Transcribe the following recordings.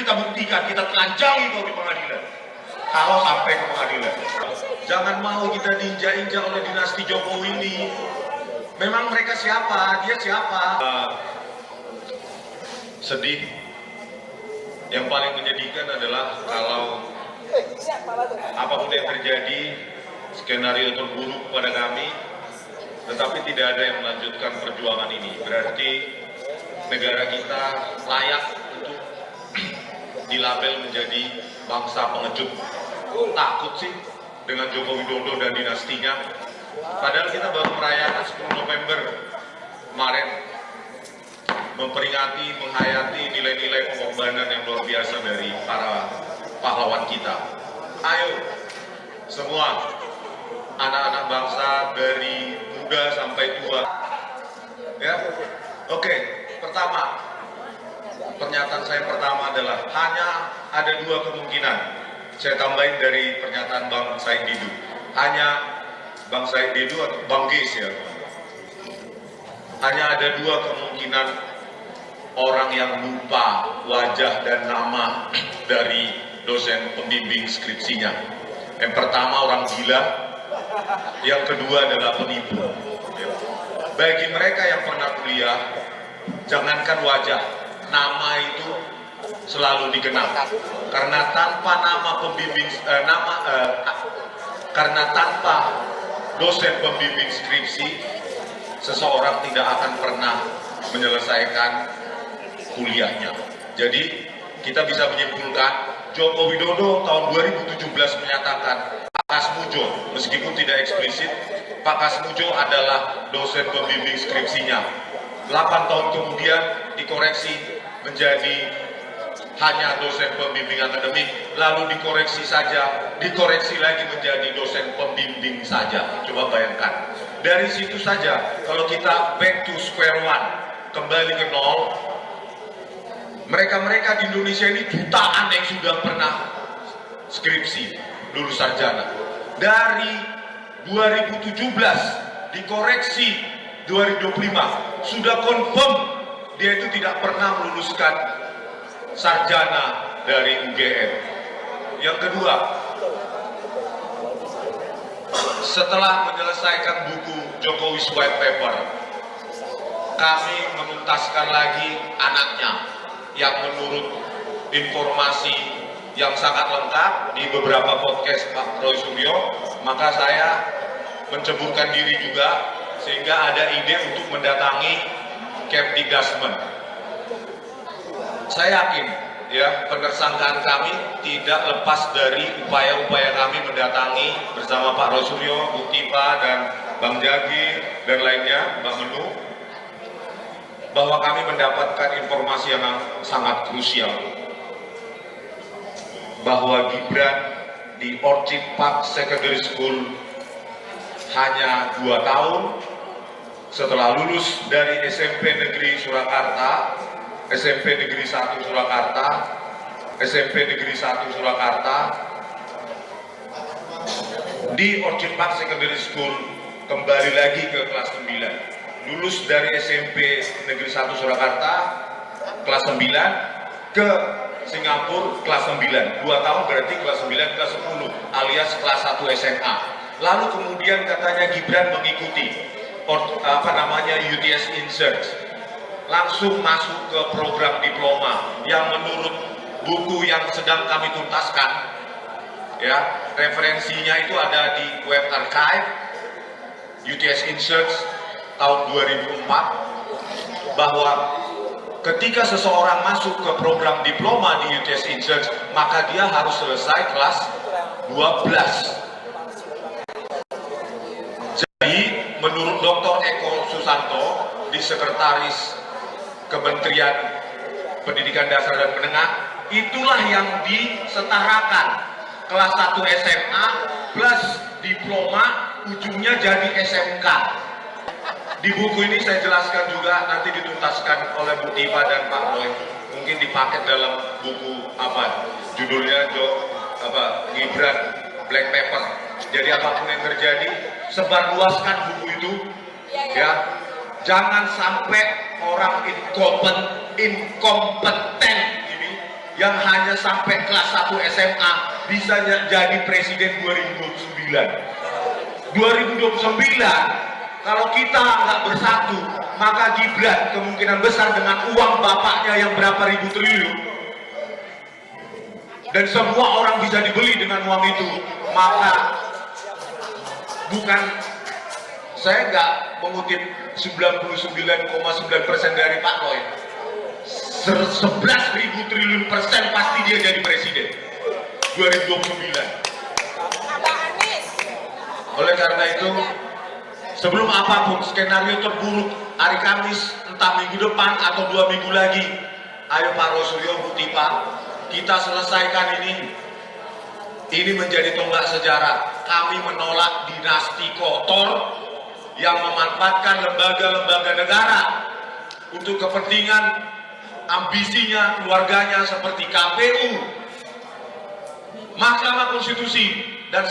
kita buktikan, kita telanjangi kau di pengadilan. Kalau sampai ke pengadilan, jangan mau kita diinjak-injak oleh dinasti Jokowi ini. Memang mereka siapa? Dia siapa? Sedih. Yang paling menyedihkan adalah kalau apapun yang terjadi, skenario terburuk pada kami, tetapi tidak ada yang melanjutkan perjuangan ini. Berarti negara kita layak untuk dilabel menjadi bangsa pengecut. Takut sih dengan Joko Widodo dan dinastinya. Padahal kita baru merayakan 10 November kemarin, memperingati, menghayati nilai-nilai pengorbanan yang luar biasa dari para pahlawan kita. Ayo semua anak-anak bangsa dari muda sampai tua, ya. Oke, pertama, pernyataan saya pertama adalah hanya ada dua kemungkinan. Saya tambahin dari pernyataan Bang Said Didu. Hanya Bang Said Didu atau Bang Geis ya. Hanya ada dua kemungkinan orang yang lupa wajah dan nama dari dosen pembimbing skripsinya. Yang pertama orang gila, yang kedua adalah penipu. Bagi mereka yang pernah kuliah, jangankan wajah, nama itu selalu dikenal. Karena tanpa nama pembimbing, karena tanpa dosen pembimbing skripsi, seseorang tidak akan pernah menyelesaikan kuliahnya. Jadi kita bisa menyimpulkan Joko Widodo tahun 2017 menyatakan Pak Kasmujo, meskipun tidak eksplisit, Pak Kasmujo adalah dosen pembimbing skripsinya. 8 tahun kemudian dikoreksi menjadi hanya dosen pembimbing akademik, lalu dikoreksi lagi menjadi dosen pembimbing saja. Coba bayangkan, dari situ saja kalau kita back to square one, kembali ke nol, mereka-mereka di Indonesia ini jutaan yang sudah pernah skripsi, lulus sarjana. Dari 2017 dikoreksi 2025, sudah confirm dia itu tidak pernah meluluskan sarjana dari UGM. Yang kedua, setelah menyelesaikan buku Jokowi's White Paper, kami menuntaskan lagi anaknya yang menurut informasi yang sangat lengkap di beberapa podcast Pak Roy Suryo, maka saya menceburkan diri juga sehingga ada ide untuk mendatangi Kemdikbud. Saya yakin ya, penersangkaan kami tidak lepas dari upaya-upaya kami mendatangi bersama Pak Roy Suryo, Bu Tipa, dan Bang Jagi dan lainnya, Bang Menu, bahwa kami mendapatkan informasi yang sangat krusial bahwa Gibran di Orchid Park Secondary School hanya 2 tahun setelah lulus dari SMP Negeri Surakarta, SMP Negeri 1 Surakarta, SMP Negeri 1 Surakarta, di Orchid Park Secondary School kembali lagi ke kelas 9. Lulus dari SMP Negeri 1 Surakarta, kelas 9, ke Singapura kelas 9. 2 tahun berarti kelas 9, kelas 10, alias kelas 1 SMA. Lalu kemudian katanya Gibran mengikuti UTS Insert, langsung masuk ke program diploma yang menurut buku yang sedang kami tuntaskan, ya, referensinya itu ada di web archive UTS Insert tahun 2004, bahwa ketika seseorang masuk ke program diploma di UTS Insert, maka dia harus selesai kelas 12. Jadi menurut Dr. Eko Susanto di Sekretaris Kementerian Pendidikan Dasar dan Menengah, itulah yang disetarakan kelas 1 SMA plus diploma, ujungnya jadi SMK. Di buku ini saya jelaskan juga, nanti dituntaskan oleh Bu Tifa dan Pak Roy, mungkin dipaket dalam buku judulnya Gibran Black Paper. Jadi apapun yang terjadi, sebarluaskan buku itu, ya. Jangan sampai orang inkompeten ini yang hanya sampai kelas 1 SMA bisa jadi presiden 2029. 2029 kalau kita nggak bersatu, maka Gibran kemungkinan besar dengan uang bapaknya yang berapa ribu triliun, dan semua orang bisa dibeli dengan uang itu, maka bukan, saya nggak mengutip 99,9% dari Pak Roy, 11.000 triliun persen pasti dia jadi presiden 2029. Oleh karena itu, sebelum apapun skenario terburuk hari Kamis, entah minggu depan atau 2 minggu lagi, ayo Pak Rosuryo, Bu Tipa, kita selesaikan ini. Ini menjadi tonggak sejarah. Kami menolak dinasti kotor yang memanfaatkan lembaga-lembaga negara untuk kepentingan ambisinya, keluarganya, seperti KPU, Mahkamah Konstitusi, dan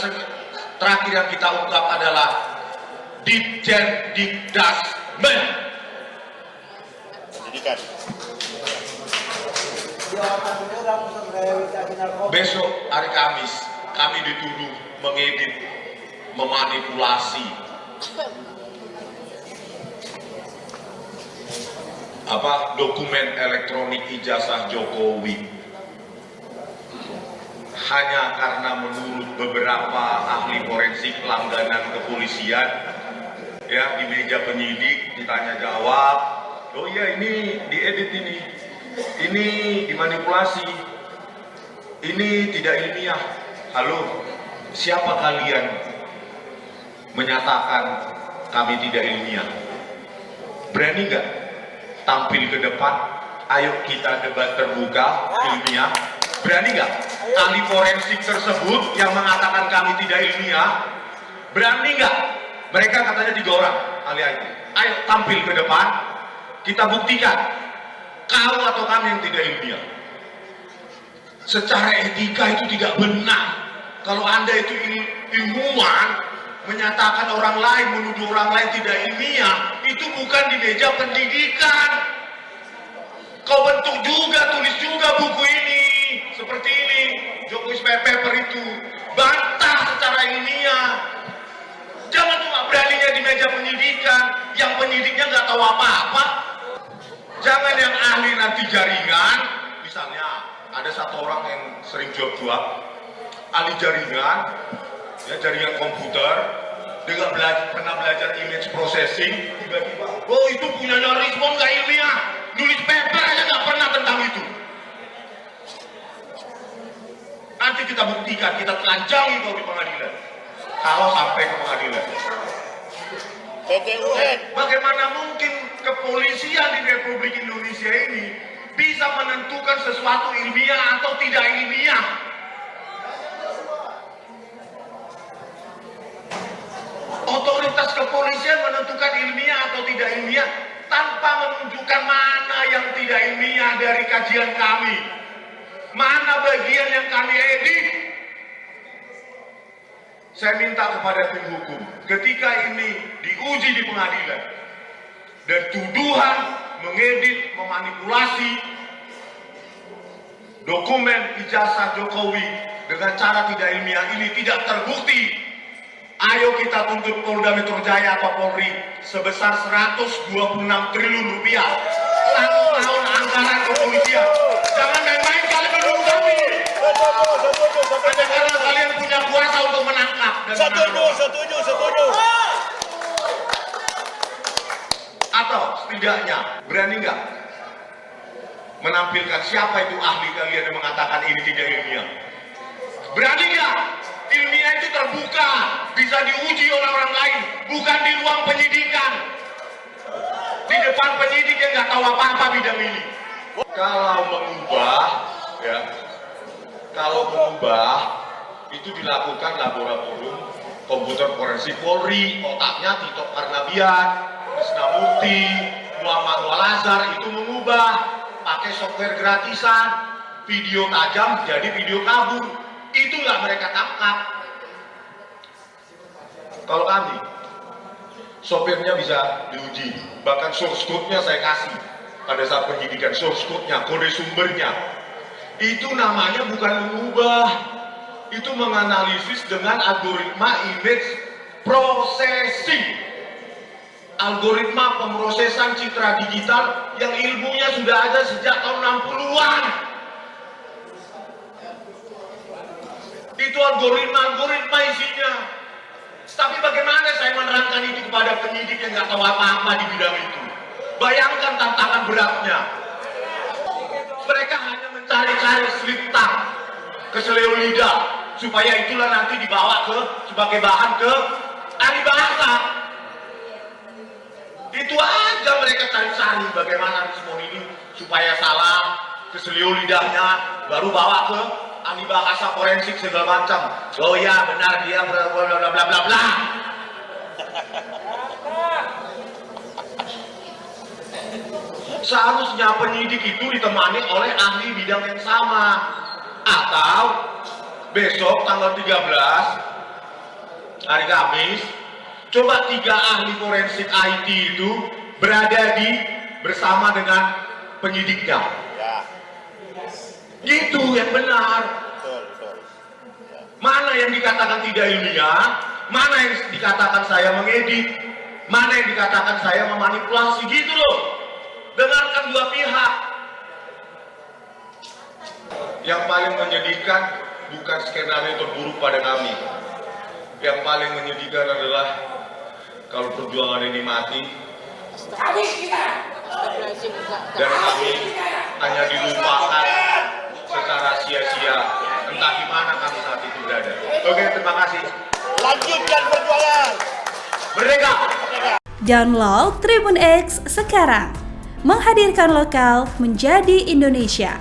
terakhir yang kita ungkap adalah Ditjen Dikdasmen. Pendidikan. Besok hari Kamis kami dituduh mengedit, memanipulasi dokumen elektronik ijazah Jokowi, hanya karena menurut beberapa ahli forensik langganan kepolisian, ya, di meja penyidik ditanya jawab, oh iya ini diedit, ini dimanipulasi, ini tidak ilmiah. Halo, siapa kalian menyatakan kami tidak ilmiah? Berani nggak tampil ke depan? Ayo kita debat terbuka, ilmiah. Berani nggak ahli forensik tersebut yang mengatakan kami tidak ilmiah? Berani nggak? Mereka katanya 3 orang ahli IT. Ayo tampil ke depan, kita buktikan kau atau kami yang tidak ilmiah. Secara etika itu tidak benar. Kalau Anda itu ilmuwan, menyatakan orang lain, menuduh orang lain tidak ilmiah, itu bukan di meja pendidikan. Kau bentuk juga, tulis juga buku ini seperti ini, Jokowi White Paper itu, bantah secara ilmiah. Jangan cuma beraninya di meja penyidikan, yang penyidiknya nggak tahu apa-apa. Jangan yang ahli nanti jaringan, misalnya ada satu orang yang sering jawab, ahli jaringan, ya, jaringan komputer, dia nggak pernah belajar image processing, tiba-tiba, oh itu punyanya Rismon nggak ilmiah, nulis paper aja nggak pernah tentang itu. Nanti kita buktikan, kita telanjangi kau di pengadilan, kalau sampai ke pengadilan. Bagaimana mungkin kepolisian di Republik Indonesia ini bisa menentukan sesuatu ilmiah atau tidak ilmiah? Otoritas kepolisian menentukan ilmiah atau tidak ilmiah tanpa menunjukkan mana yang tidak ilmiah dari kajian kami, mana bagian yang kami edit. Saya minta kepada tim hukum, ketika ini diuji di pengadilan dan tuduhan mengedit, memanipulasi dokumen ijazah Jokowi dengan cara tidak ilmiah ini tidak terbukti, ayo kita tuntut Polda Metro Jaya atau Polri sebesar 126 triliun rupiah 1 tahun anggaran kepolisian. Jangan main-main kalian mendukung kami. Hanya karena kalian punya kuasa untuk menangkap dan Setuju. Atau setidaknya berani nggak menampilkan siapa itu ahli kalian yang mengatakan ini tidak ilmiah? Berani nggak? Ilmiah itu terbuka, bisa diuji oleh orang lain, bukan di ruang penyidikan, di depan penyidik yang nggak tahu apa-apa bidang ini. Kalau mengubah, ya, itu dilakukan laboratorium komputer forensik Polri, otaknya Tito Karnavian, Krisnamurti, Muhammad Walazar itu mengubah pakai software gratisan, video tajam jadi video kabur. Itulah mereka tangkap. Kalau kami, sopirnya bisa diuji, bahkan source code-nya saya kasih pada saat penyidikan, source code-nya, kode sumbernya. Itu namanya bukan mengubah, itu menganalisis dengan algoritma image processing, algoritma pemrosesan citra digital yang ilmunya sudah ada sejak tahun 60-an. Itu algoritma isinya. Tapi bagaimana saya menerangkan itu kepada penyidik yang nggak tahu apa-apa di bidang itu? Bayangkan tantangan beratnya. Mereka hanya mencari-cari slip tongue, keseleo lidah, supaya itulah nanti dibawa sebagai bahan ke ahli bahasa. Itu aja mereka cari-cari bagaimana respon ini supaya salah, keseleo lidahnya, baru bawa ke ahli bahasa forensik segala macam. Oh ya benar dia bla bla bla bla bla. Seharusnya penyidik itu ditemani oleh ahli bidang yang sama. Atau besok tanggal 13 hari Kamis, coba 3 ahli forensik IT itu berada bersama dengan penyidiknya. Itu yang benar. Mana yang dikatakan tidak ilmiah, mana yang dikatakan saya mengedit, mana yang dikatakan saya memanipulasi, gitu loh. Dengarkan dua pihak. Yang paling menyedihkan bukan skenario terburuk pada kami. Yang paling menyedihkan adalah kalau perjuangan ini mati dan kami hanya dilupakan secara sia-sia. Entah di mana kami saat itu berada. Oke, terima kasih. Lanjutkan perjuangan. Merdeka. Download Tribun X sekarang. Menghadirkan lokal menjadi Indonesia.